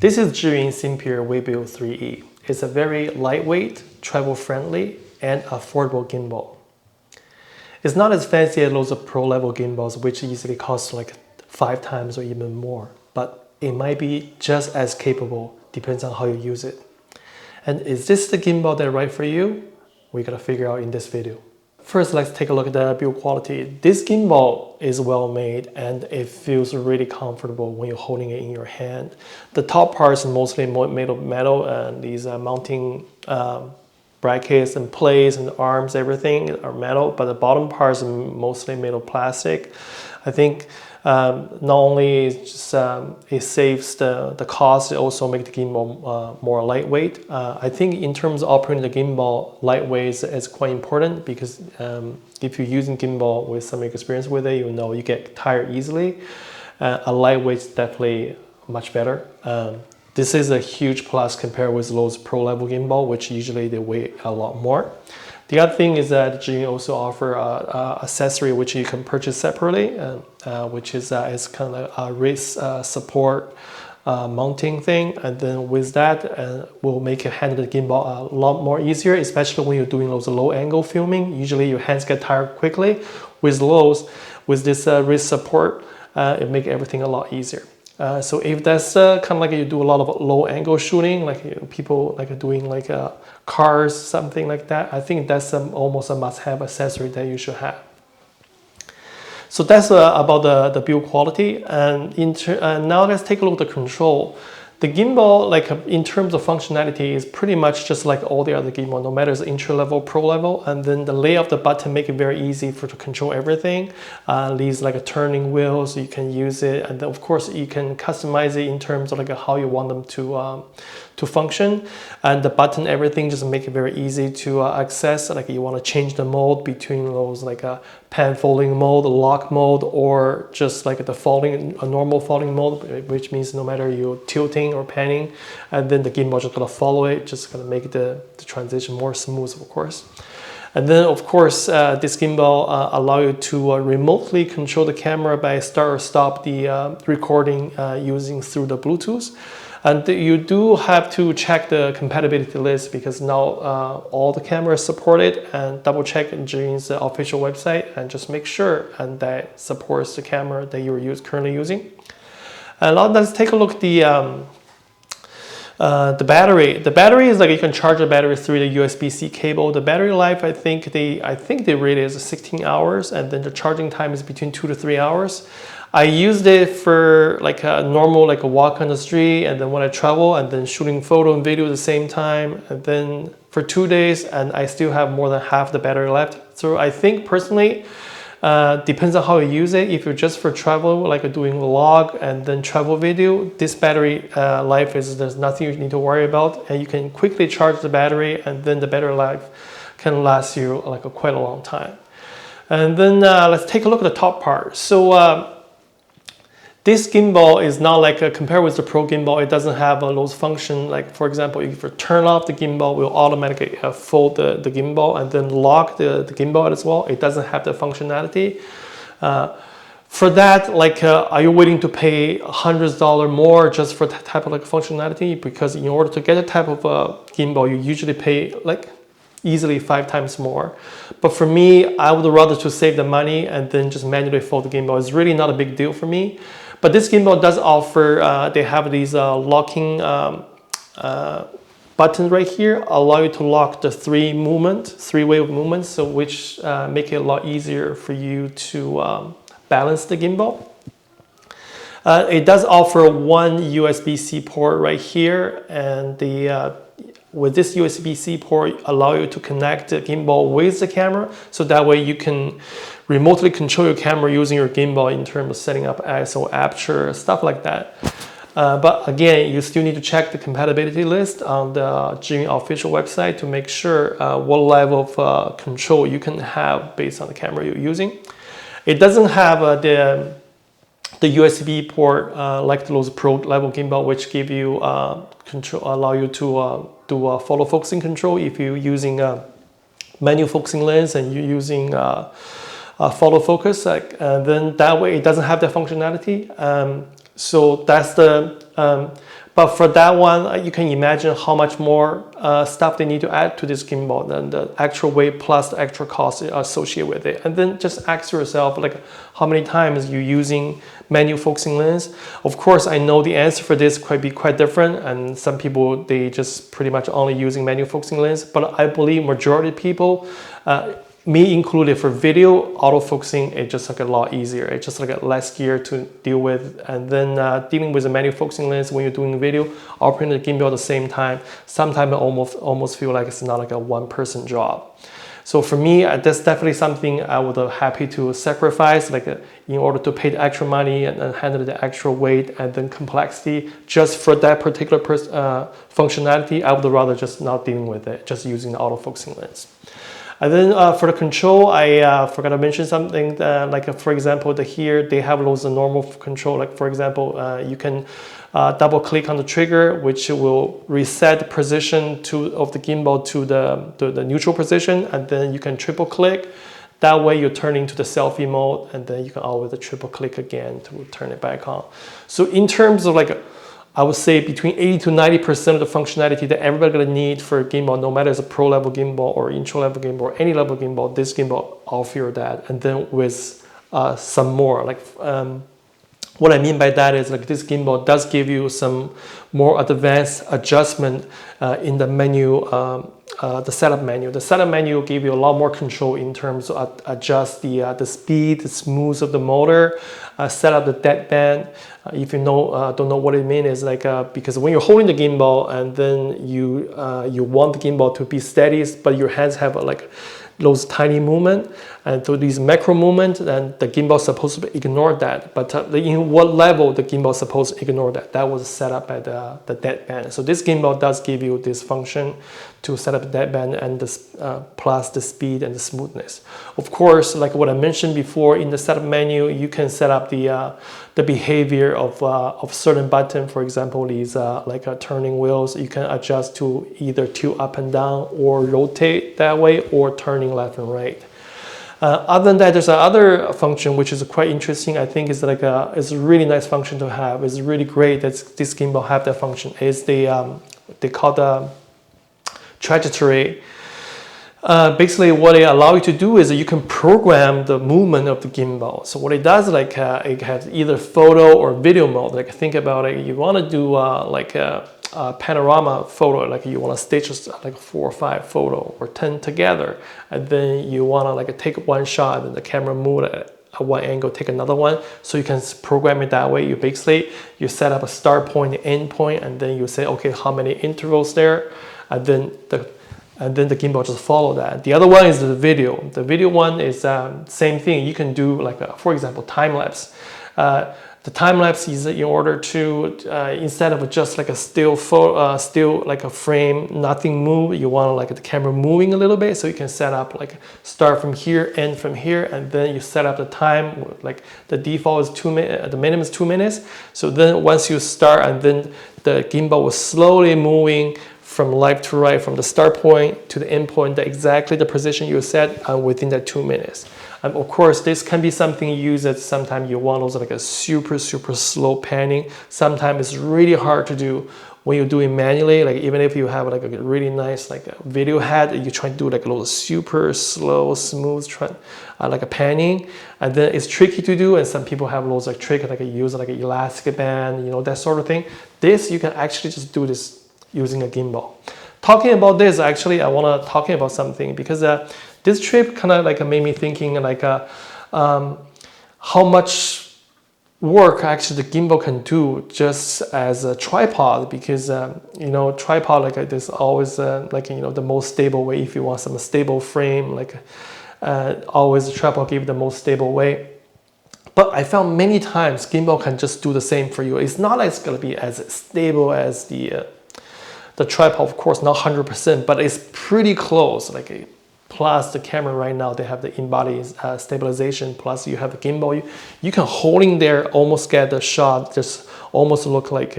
This is Zhiyun Cinepeer Weebill 3E. It's a very lightweight, travel-friendly, and affordable gimbal. It's not as fancy as those pro-level gimbals, which easily cost like 5 times or even more, but it might be just as capable, depends on how you use it. And is this the gimbal that's right for you? We gotta figure out in this video. First, let's take a look at the build quality. This gimbal is well made and it feels really comfortable when you're holding it in your hand. The top part is mostly made of metal, and these mounting brackets and plates and arms, everything are metal, but the bottom part is mostly made of plastic. I think not only it saves the cost, it also makes the gimbal more lightweight. I think in terms of operating the gimbal, lightweight is quite important, because if you're using gimbal with some experience with it, you know you get tired easily. A lightweight is definitely much better. This is a huge plus compared with those pro-level gimbal, which usually they weigh a lot more. The other thing is that Zhiyun also offer an accessory which you can purchase separately, which is kind of a wrist support mounting thing. And then with that, will make you handle the gimbal a lot more easier, especially when you're doing those low angle filming. Usually your hands get tired quickly. With this wrist support, it makes everything a lot easier. So if that's kind of like you do a lot of low angle shooting, like people like doing like cars, something like that, I think that's almost a must-have accessory that you should have. So that's about the build quality. And now let's take a look at the control. The gimbal, like in terms of functionality, is pretty much just like all the other gimbal, no matter it's entry level, pro level. And then the layout of the button make it very easy to control everything. These like a turning wheel, so you can use it, and then of course you can customize it in terms of like how you want them to function. And the button, everything just make it very easy to access. Like you want to change the mode between those like a pan folding mode, lock mode, or just like a normal folding mode, which means no matter you're tilting or panning, and then the gimbal just gonna follow it, just gonna make the transition more smooth, of course. And then of course this gimbal allow you to remotely control the camera by start or stop the recording using through the Bluetooth. And you do have to check the compatibility list, because now all the cameras support it, and double check Zhiyun's official website and just make sure and that supports the camera that you're currently using. And now let's take a look at the battery. The battery is like you can charge the battery through the USB-C cable. The battery life, I think they rate is 16 hours, and then the charging time is between 2 to 3 hours. I used it for like a normal, like a walk on the street, and then when I travel, and then shooting photo and video at the same time, and then for 2 days, and I still have more than half the battery left. So I think personally, depends on how you use it. If you're just for travel, like doing vlog and then travel video, this battery life there's nothing you need to worry about, and you can quickly charge the battery, and then the battery life can last you like quite a long time. And then let's take a look at the top part. So this gimbal is not like compared with the pro gimbal. It doesn't have those functions. Like for example, if you turn off the gimbal, will automatically fold the gimbal and then lock the gimbal as well. It doesn't have the functionality. For that, like, are you willing to pay $100 more just for that type of like functionality? Because in order to get a type of gimbal, you usually pay like easily 5 times more. But for me, I would rather to save the money and then just manually fold the gimbal. It's really not a big deal for me. But this gimbal does offer, they have these locking buttons right here, allow you to lock the three-way of movement, so which make it a lot easier for you to balance the gimbal. It does offer one USB-C port right here, and with this USB-C port allow you to connect the gimbal with the camera, so that way you can remotely control your camera using your gimbal in terms of setting up ISO, aperture, stuff like that. But again, you still need to check the compatibility list on the Zhiyun official website to make sure what level of control you can have based on the camera you're using. It doesn't have the USB port like those pro level gimbal, which give you control, allow you to do photo focusing control if you're using a manual focusing lens and you're using photo focus. Then that way it doesn't have that functionality. So that's the But for that one, you can imagine how much more stuff they need to add to this gimbal than the actual weight plus the extra cost associated with it. And then just ask yourself, like, how many times you're using manual focusing lens. Of course, I know the answer for this could be quite different, and some people, they just pretty much only using manual focusing lens. But I believe majority of people, me included, for video autofocusing, it's just like a lot easier. It's just like a less gear to deal with. And then dealing with a manual focusing lens when you're doing video, operating the gimbal at the same time, sometimes I almost feel like it's not like a one-person job. So for me, that's definitely something I would happy to sacrifice, like in order to pay the extra money and handle the extra weight and then complexity. Just for that particular functionality, I would rather just not dealing with it, just using the autofocusing lens. And then for the control, I forgot to mention something like, for example, here they have loads of normal control. Like, for example, you can double click on the trigger, which will reset the position of the gimbal to the neutral position, and then you can triple click. That way you're turning to the selfie mode, and then you can always triple click again to turn it back on. So in terms of like, I would say between 80 to 90% of the functionality that everybody's gonna need for a gimbal, no matter it's a pro level gimbal or intro level gimbal or any level gimbal, this gimbal offers that. And then with some more, like what I mean by that is like this gimbal does give you some more advanced adjustment in the menu, the setup menu. The setup menu will give you a lot more control in terms of adjust the speed, the smooth of the motor, set up the deadband. If you don't know what it means, is like because when you're holding the gimbal and then you want the gimbal to be steady, but your hands have like those tiny movement, and through these macro movements, and the gimbal is supposed to ignore that. But in what level the gimbal is supposed to ignore that? That was set up at the deadband. So this gimbal does give you this function to set up the deadband and plus the speed and the smoothness. Of course, like what I mentioned before, in the setup menu, you can set up the behavior of certain button. For example, these turning wheels, you can adjust to either tilt up and down or rotate that way or turning left and right. Other than that, there's another function which is quite interesting. I think is like it's a really nice function to have. It's really great that this gimbal have that function. Is they call the trajectory. Basically, what it allows you to do is you can program the movement of the gimbal. So what it does, like it has either photo or video mode. Like think about it, you want to do like a panorama photo, like you want to stitch like 4 or 5 photo or 10 together, and then you want to like take one shot and the camera move at one angle, take another one. So you can program it that way. You set up a start point, end point, and then you say, okay, how many intervals there, and then the gimbal just follow that. The other one is the video. The video one is same thing. You can do like, for example, time lapse. The time lapse is in order to instead of just like a still like a frame, nothing move. You want like the camera moving a little bit, so you can set up like start from here, end from here, and then you set up the time. Like the default is 2 minutes, the minimum is 2 minutes. So then once you start, and then the gimbal was slowly moving from left to right, from the start point to the end point, exactly the position you set within that 2 minutes. Of course, this can be something you use that sometimes you want also like a super slow panning. Sometimes it's really hard to do when you're doing manually. Like even if you have like a really nice like a video head, you try to do like a little super slow, smooth, like a panning, and then it's tricky to do. And some people have those like trick like use like an elastic band, you know, that sort of thing. This you can actually just do this using a gimbal. Talking about this, actually, I want to talk about something because this trip kind of like made me thinking like how much work actually the gimbal can do just as a tripod, because you know, tripod like this always like, you know, the most stable way. If you want some stable frame, like always the tripod give the most stable way. But I found many times gimbal can just do the same for you. It's not like it's going to be as stable as the tripod, of course, not 100%, but it's pretty close. Like plus the camera right now, they have the in-body stabilization, plus you have the gimbal. You can hold in there, almost get the shot, just almost look like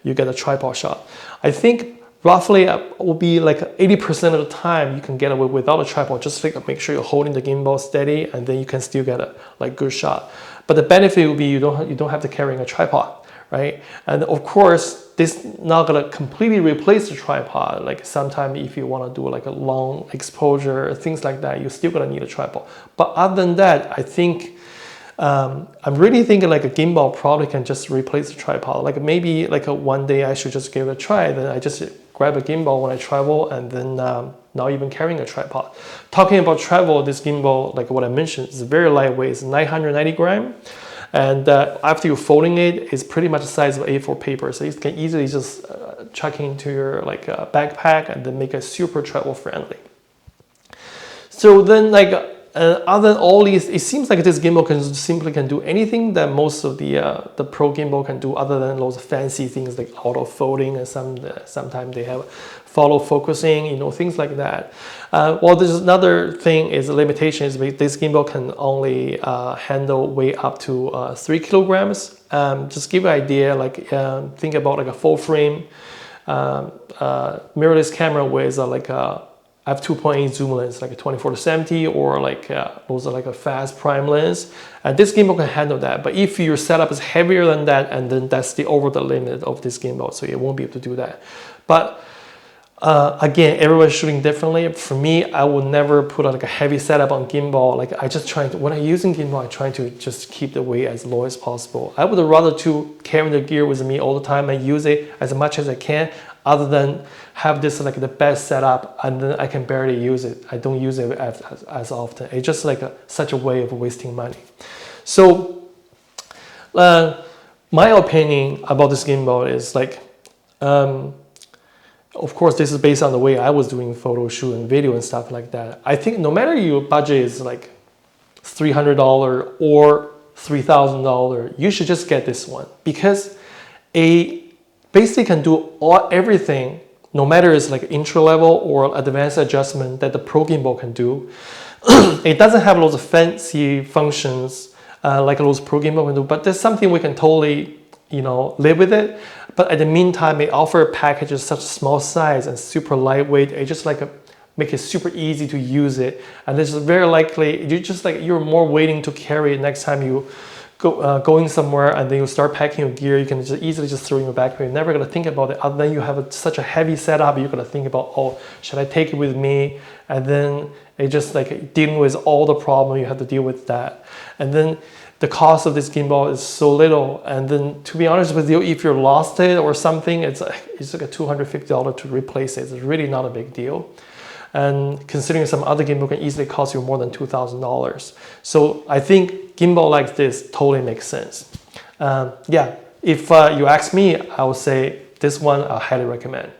you get a tripod shot. I think roughly it will be like 80% of the time you can get away without a tripod. Just like make sure you're holding the gimbal steady, and then you can still get a like good shot. But the benefit will be you don't have to carry a tripod, right? And of course, this not gonna completely replace the tripod. Like sometimes if you wanna do like a long exposure, things like that, you're still gonna need a tripod. But other than that, I think, I'm really thinking like a gimbal probably can just replace the tripod. Like maybe like one day I should just give it a try. Then I just grab a gimbal when I travel, and then not even carrying a tripod. Talking about travel, this gimbal, like what I mentioned, is very lightweight. It's 990 grams. And after you're folding it, it's pretty much the size of A4 paper. So you can easily just chuck into your like backpack and then make it super travel friendly. So then like other than all these, it seems like this gimbal can do anything that most of the Pro gimbal can do, other than those fancy things like auto folding, and sometimes they have follow focusing, you know, things like that. Well, there's another thing is a limitation is this gimbal can only handle weight up to 3 kilograms. Just give you an idea, like think about like a full frame mirrorless camera with like a f2.8 zoom lens, like a 24-70, or like those are like a fast prime lens. And this gimbal can handle that. But if your setup is heavier than that, and then that's the over the limit of this gimbal, so it won't be able to do that. But again, everyone's shooting differently. For me, I would never put like a heavy setup on gimbal. Like I just try to, when I'm using gimbal, I try to just keep the weight as low as possible. I would rather to carry the gear with me all the time and use it as much as I can, other than have this like the best setup and then I can barely use it. I don't use it as often. It's just like such a way of wasting money. So my opinion about this gimbal is like, of course, this is based on the way I was doing photo shoot and video and stuff like that. I think no matter your budget is like $300 or $3,000, you should just get this one, because basically can do everything, no matter it's like intro level or advanced adjustment that the Pro gimbal can do. It doesn't have lots of fancy functions like those Pro gimbal can do, but there's something we can totally, you know, live with it. But at the meantime, it offers packages such a small size and super lightweight. It just like make it super easy to use it, and it's very likely you're more waiting to carry it next time you going somewhere, and then you start packing your gear. You can just easily just throw it in your backpack. You're never gonna think about it. Other than you have such a heavy setup, you're gonna think about, oh, should I take it with me? And then it just like dealing with all the problem you have to deal with that. And then the cost of this gimbal is so little. And then to be honest with you, if you lost it or something, it's like a $250 to replace it. It's really not a big deal. And considering some other gimbal can easily cost you more than $2,000. So I think gimbal like this totally makes sense. Yeah, if you ask me, I would say this one I highly recommend.